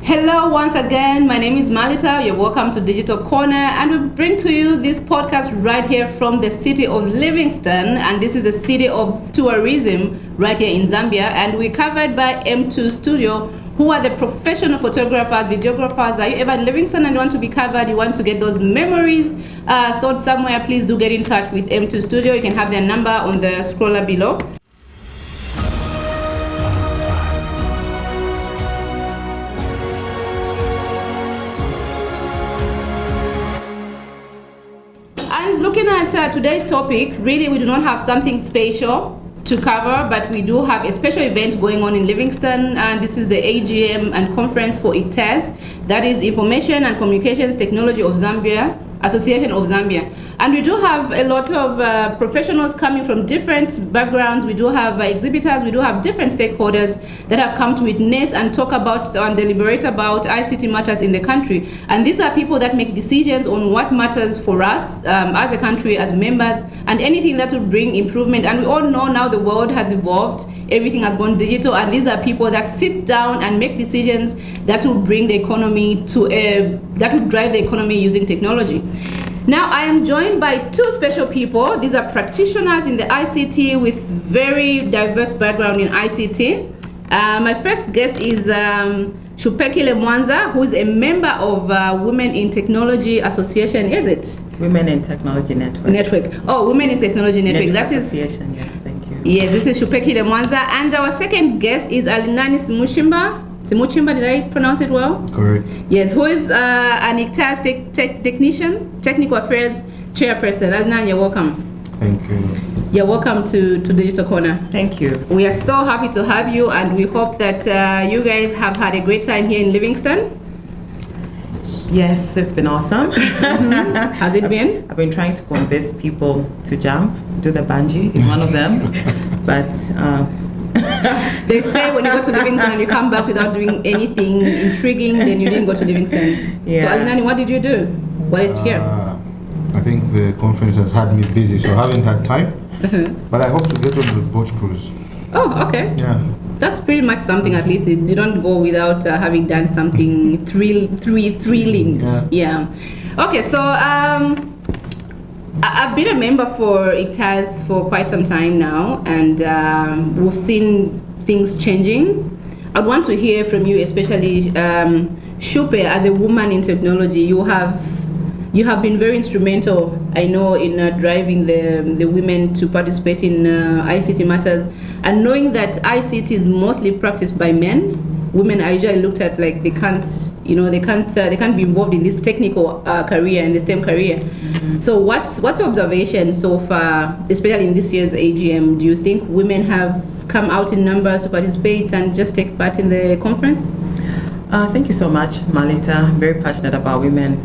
Hello once again, my name is Malita. You're welcome to Digital Corner, and we bring to you this podcast right here from the city of Livingstone, and this is the city of tourism right here in Zambia, and we're covered by M2 Studio, who are the professional photographers, videographers. Are you ever in Livingstone and you want to be covered, you want to get those memories stored somewhere, please do get in touch with M2 Studio. You can have their number on the scroller below. And looking at today's topic, really we do not have something special to cover, but we do have a special event going on in Livingstone, and this is the AGM and conference for ICTAZ, that is Information and Communications Technology of Zambia, Association of Zambia. And we do have a lot of professionals coming from different backgrounds. We do have exhibitors, we do have different stakeholders that have come to witness and talk about and deliberate about ICT matters in the country. And these are people that make decisions on what matters for us as a country, as members, and anything that will bring improvement. And we all know now the world has evolved, everything has gone digital, and these are people that sit down and make decisions that will bring the economy to that will drive the economy using technology. Now I am joined by two special people. These are practitioners in the ICT with very diverse background in ICT. My first guest is Shupekile Mwanza, who is a member of Women in Technology Association. Is it? Women in Technology Network. Oh, Women in Technology Network. That is Association. Yes, thank you. Yes, this is Shupekile Mwanza, and our second guest is Alinani Simuchimba. Simuchimba, did I pronounce it well? Correct. Yes, who is an ICTAZ technician, technical affairs chairperson. Alinani, you're welcome. Thank you. You're welcome to Digital Corner. Thank you. We are so happy to have you, and we hope that you guys have had a great time here in Livingstone. Yes, it's been awesome. Mm-hmm. Has it been? I've been trying to convince people to jump, do the bungee. It's one of them. But they say when you go to Livingstone and you come back without doing anything intriguing, then you didn't go to Livingstone. Yeah. So Alinani, what did you do? What is here? I think the conference has had me busy, so I haven't had time. But I hope to get on the boat cruise. Oh, okay. Yeah. That's pretty much something, at least. You don't go without having done something thrilling. Yeah. Okay, so I've been a member for ICTAZ for quite some time now, and we've seen things changing. I'd want to hear from you, especially Shupe, as a woman in technology. You have been very instrumental, I know, in driving the women to participate in ICT matters, and knowing that ICT is mostly practiced by men. Women are usually looked at like they can't be involved in this technical career and the STEM career. Mm-hmm. So what's your observation so far, especially in this year's AGM? Do you think women have come out in numbers to participate and just take part in the conference? Thank you so much, Malita. I'm very passionate about women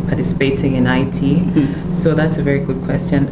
participating in IT. Mm-hmm. So that's a very good question.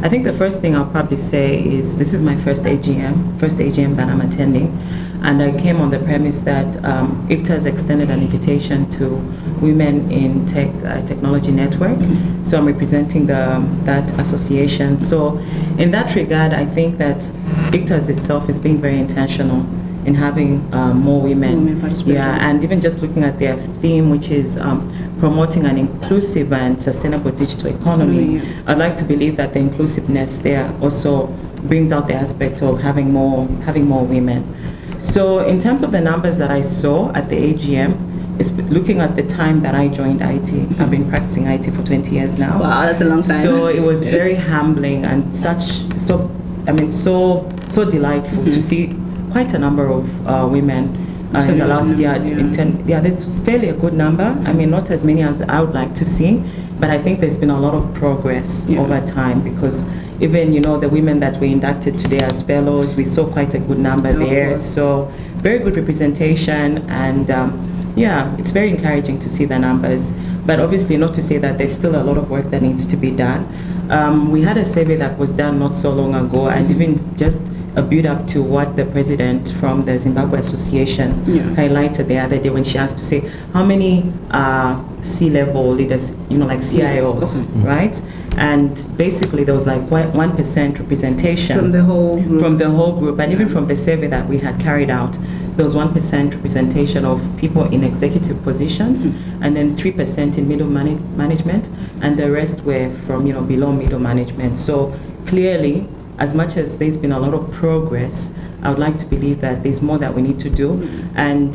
I think the first thing I'll probably say is this is my first AGM that I'm attending. And I came on the premise that ICTAZ extended an invitation to Women in Technology Network. Mm-hmm. So I'm representing that association. So in that regard, I think that ICTAZ itself is being very intentional in having more women participate. Yeah, and even just looking at their theme, which is promoting an inclusive and sustainable digital economy. I'd like to believe that the inclusiveness there also brings out the aspect of having more women. So in terms of the numbers that I saw at the AGM, it's looking at the time that I joined IT. I've been practicing IT for 20 years now. Wow, that's a long time. So it was very humbling and so delightful to see quite a number of women in the last year. There's fairly a good number. I mean, not as many as I would like to see, but I think there's been a lot of progress over time, because even, the women that we inducted today as fellows, we saw quite a good number there. So very good representation, and it's very encouraging to see the numbers. But obviously not to say that there's still a lot of work that needs to be done. We had a survey that was done not so long ago, and even just a build up to what the president from the Zimbabwe Association highlighted the other day when she asked to say how many C-level leaders, like CIOs, right? And basically there was like 1% representation from the whole group. And even from the survey that we had carried out, there was 1% representation of people in executive positions, and then 3% in middle management, and the rest were from below middle management. So clearly, as much as there's been a lot of progress, I would like to believe that there's more that we need to do. And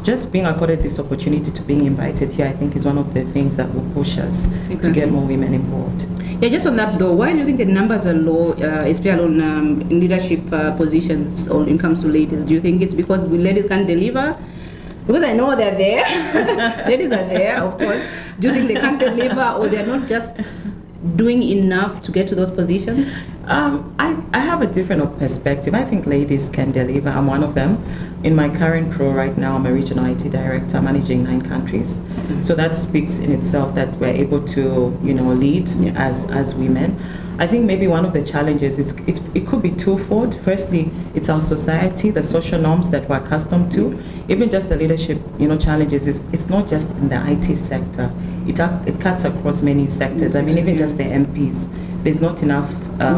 just being accorded this opportunity to being invited here, I think is one of the things that will push us to get more women involved. Yeah, just on that though, why do you think the numbers are low, especially on in leadership positions or when it comes to ladies? Do you think it's because ladies can't deliver? Because I know they're there. Ladies are there, of course. Do you think they can't deliver, or they're not just doing enough to get to those positions? I have a different perspective. I think ladies can deliver. I'm one of them. In my current role right now, I'm a regional IT director managing 9 countries. So that speaks in itself that we're able to, lead as women. I think maybe one of the challenges is it could be twofold. Firstly, it's our society, the social norms that we're accustomed to. Even just the leadership, challenges. It's not just in the IT sector. It cuts across many sectors. I mean, even just the MPs, there's not enough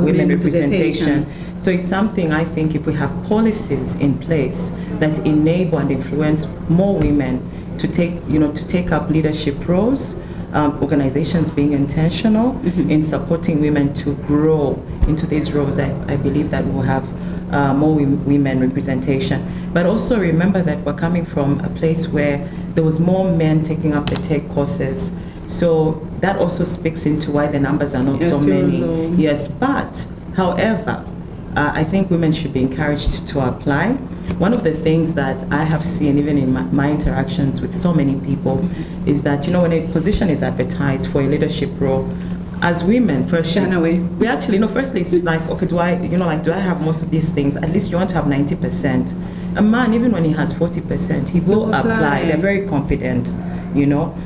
women representation. So it's something, I think, if we have policies in place that enable and influence more women to take up leadership roles, organizations being intentional in supporting women to grow into these roles, I believe that we'll have more women representation. But also remember that we're coming from a place where there was more men taking up the tech courses. So that also speaks into why the numbers are not so many. Low. Yes, but however, I think women should be encouraged to apply. One of the things that I have seen, even in my interactions with so many people, is that when a position is advertised for a leadership role, as women, we actually, firstly, it's like, okay, do I have most of these things? At least you want to have 90%. A man, even when he has 40%, he will apply. They're very confident.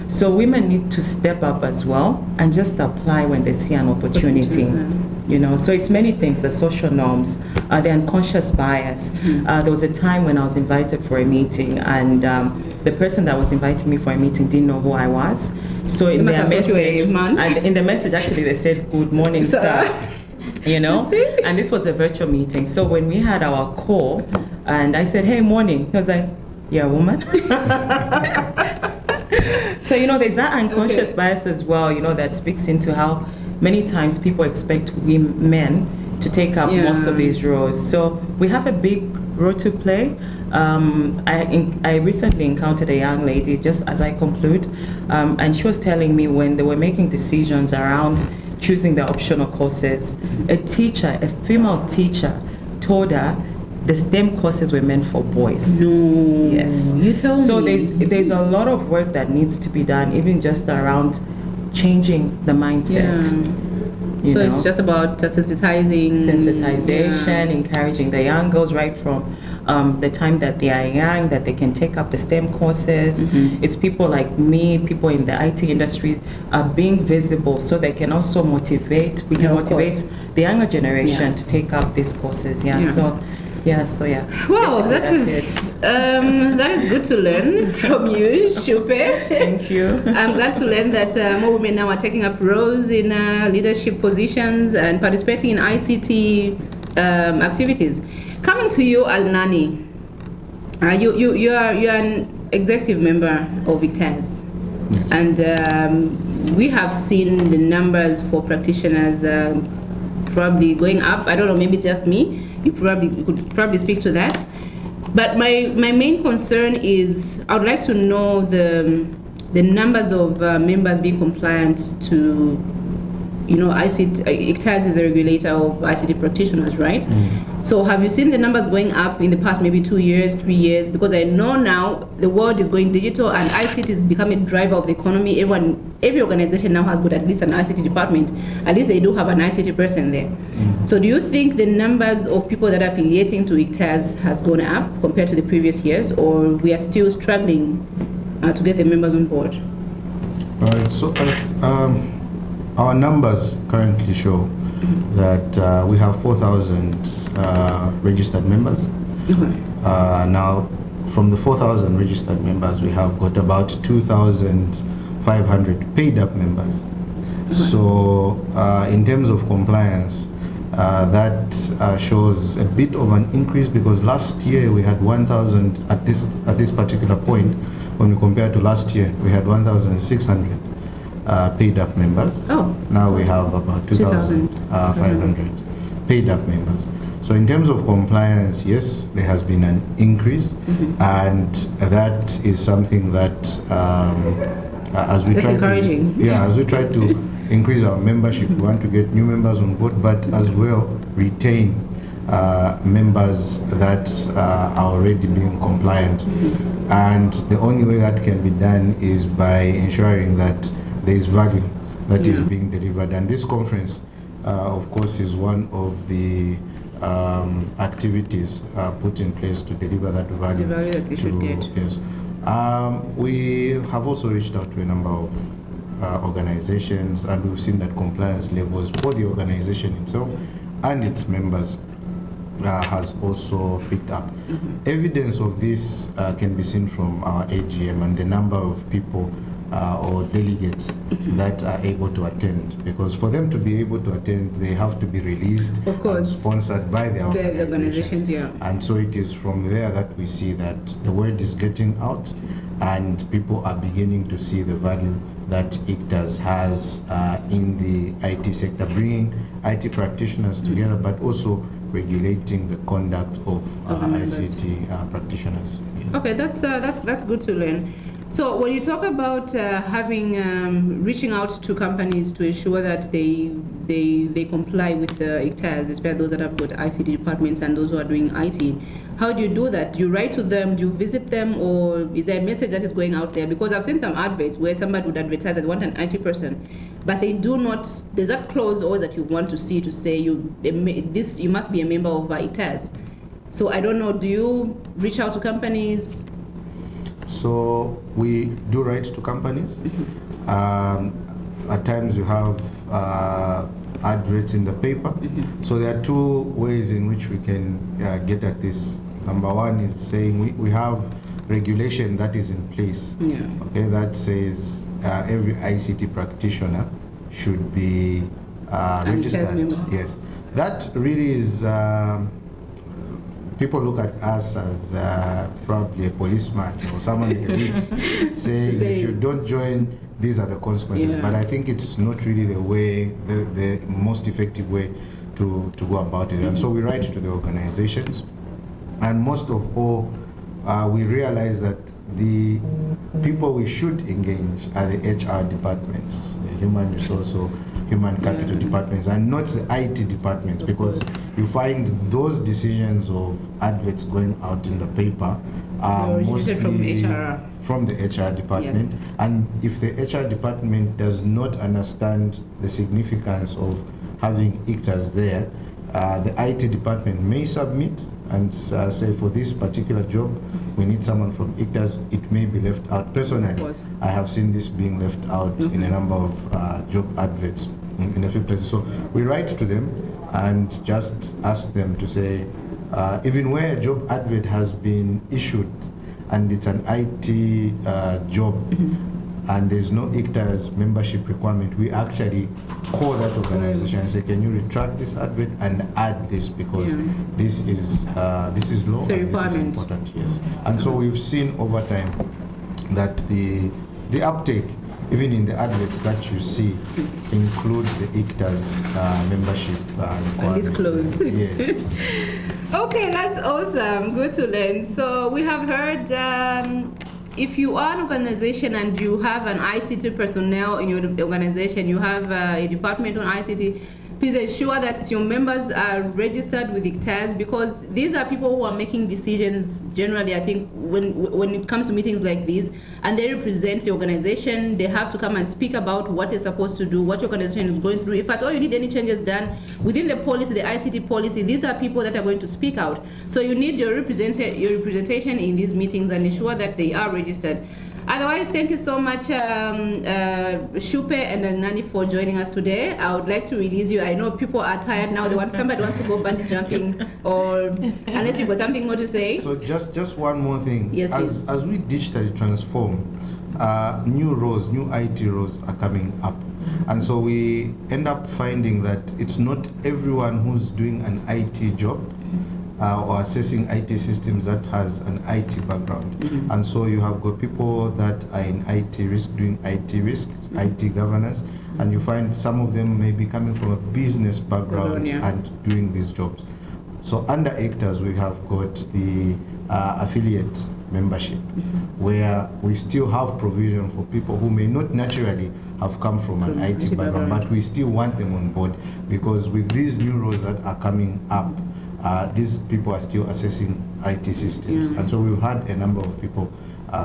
So women need to step up as well and just apply when they see an opportunity. So it's many things, the social norms, the unconscious bias. There was a time when I was invited for a meeting, and the person that was inviting me for a meeting didn't know who I was. So in their message, actually they said, "Good morning, sir." And this was a virtual meeting. So when we had our call, and I said, "Hey, morning," he was like, "You're a woman?" So there's that unconscious bias as well, that speaks into how many times people expect men to take up most of these roles. So we have a big role to play. I recently encountered a young lady, just as I conclude, and she was telling me when they were making decisions around choosing the optional courses, a female teacher told her the STEM courses were meant for boys. No. Yes. You tell me. So there's a lot of work that needs to be done, even just around changing the mindset. So it's just about sensitization, encouraging the young girls right from the time that they are young, that they can take up the STEM courses. It's people like me, people in the IT industry are being visible, so they can also motivate. We can motivate the younger generation to take up these courses. Wow, that is good to learn from you, Shupe. Thank you. I'm glad to learn that more women now are taking up roles in leadership positions and participating in ICT activities. Coming to you, Alnani, you are an executive member of ICTAZ, and we have seen the numbers for practitioners probably going up. I don't know, maybe it's just me. You could probably speak to that. But my main concern is I would like to know the numbers of members being compliant to, ICTAZ is a regulator of ICT practitioners, right? So have you seen the numbers going up in the past maybe 2 years, 3 years? Because I know now the world is going digital and ICT is becoming a driver of the economy. Every organization now has got at least an ICT department. At least they do have an ICT person there. So do you think the numbers of people that are affiliating to ICTAZ has gone up compared to the previous years, or we are still struggling to get the members on board? So our numbers currently show that we have 4,000 registered members. Now, from the 4,000 registered members, we have got about 2,500 paid up members. So in terms of compliance, that shows a bit of an increase, because last year we had 1,000 at this particular point. When we compare to last year, we had 1,600 paid up members. Oh. Now we have about 2,500 paid up members. So in terms of compliance, yes, there has been an increase, and that is something that as we try to increase our membership, we want to get new members on board, but as well retain members that are already being compliant. And the only way that can be done is by ensuring that there is value that is being delivered. And this conference, of course, is one of the activities put in place to deliver that value. The value that they should get. Yes. We have also reached out to a number of organizations, and we've seen that compliance levels for the organization itself and its members has also picked up. Evidence of this can be seen from our AGM and the number of people or delegates that are able to attend, because for them to be able to attend, they have to be released and sponsored by their organizations. And so it is from there that we see that the word is getting out and people are beginning to see the value that ICTAZ has in the IT sector, bringing IT practitioners together, but also regulating the conduct of ICT practitioners. Okay, that's good to learn. So when you talk about reaching out to companies to ensure that they comply with the ICTAZ, especially those that have got ICT departments and those who are doing IT, how do you do that? Do you write to them? Do you visit them? Or is there a message that is going out there? Because I've seen some adverts where somebody would advertise that they want an IT person, but they do not, there's that clause always that you want to see to say you must be a member of ICTAZ. So I don't know, do you reach out to companies? So we do write to companies. At times you have adverts in the paper. So there are two ways in which we can get at this. Number one is saying we have regulation that is in place. Okay, that says every ICT practitioner should be registered. Yes, that really is. People look at us as probably a policeman or someone saying if you don't join, these are the consequences. But I think it's not really the way, the most effective way to go about it. And so we write to the organizations, and most of all, we realize that the people we should engage are the HR departments, the human resource or human capital departments, and not the IT departments, because you find those decisions of adverts going out in the paper are mostly from the HR department. And if the HR department does not understand the significance of having ICTAZ there, the IT department may submit and say, for this particular job, we need someone from ICTAZ. It may be left out. Personally, I have seen this being left out in a number of job adverts in a few places. So we write to them and just ask them to say, even where a job advert has been issued and it's an IT job, and there's no ICTAZ membership requirement, we actually call that organization and say, can you retract this advert and add this, because this is law, and this is important. Yes. And so we've seen over time that the uptake, even in the adverts that you see, include the ICTAZ membership requirement. And it's closed. Yes. Okay, that's awesome. Good to learn. So we have heard, if you are an organization and you have an ICT personnel in your organization, you have a department on ICT, please ensure that your members are registered with ICTAZ, because these are people who are making decisions generally. I think when it comes to meetings like these, and they represent the organization, they have to come and speak about what they're supposed to do, what your organization is going through. If at all you need any changes done within the policy, the ICT policy, these are people that are going to speak out. So you need your representation in these meetings and ensure that they are registered. Otherwise, thank you so much, Shupe and Nani, for joining us today. I would like to release you. I know people are tired now. Somebody wants to go bungee jumping, or unless you've got something more to say. So just one more thing. Yes, as we digitally transform, new roles, new IT roles are coming up. And so we end up finding that it's not everyone who's doing an IT job or assessing IT systems that has an IT background. And so you have got people that are in IT risk, doing IT risk, IT governance, and you find some of them may be coming from a business background and doing these jobs. So under ICTAZ, we have got the affiliate membership, where we still have provision for people who may not naturally have come from an IT background, but we still want them on board, because with these new roles that are coming up, these people are still assessing IT systems. And so we've had a number of people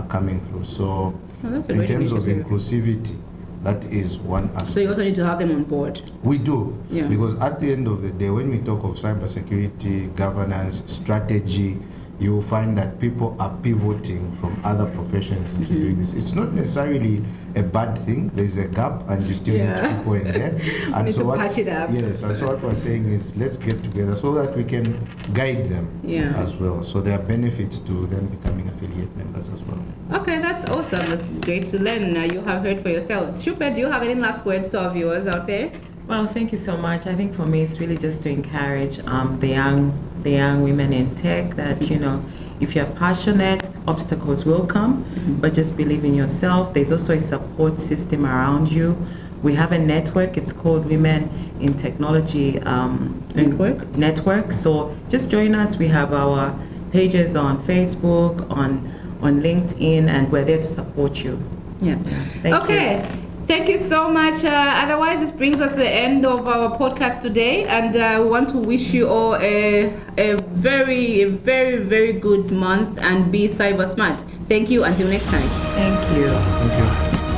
coming through. So in terms of inclusivity, that is one aspect. So you also need to have them on board. We do, because at the end of the day, when we talk of cybersecurity, governance, strategy, you will find that people are pivoting from other professions into doing this. It's not necessarily a bad thing. There's a gap, and you still need people in there. And need to patch it up. Yes, and so what we're saying is, let's get together so that we can guide them as well. So there are benefits to them becoming affiliate members as well. Okay, that's awesome. That's great to learn. You have heard for yourselves. Shupe, do you have any last words to our viewers out there? Well, thank you so much. I think for me, it's really just to encourage the young women in tech that, you know, if you're passionate, obstacles will come, but just believe in yourself. There's also a support system around you. We have a network. It's called Women in Technology Network. So just join us. We have our pages on Facebook, on LinkedIn, and we're there to support you. Thank you. Thank you so much. Otherwise, this brings us to the end of our podcast today, and we want to wish you all a very, very good month, and be cyber smart. Thank you. Until next time. Thank you. Thank you.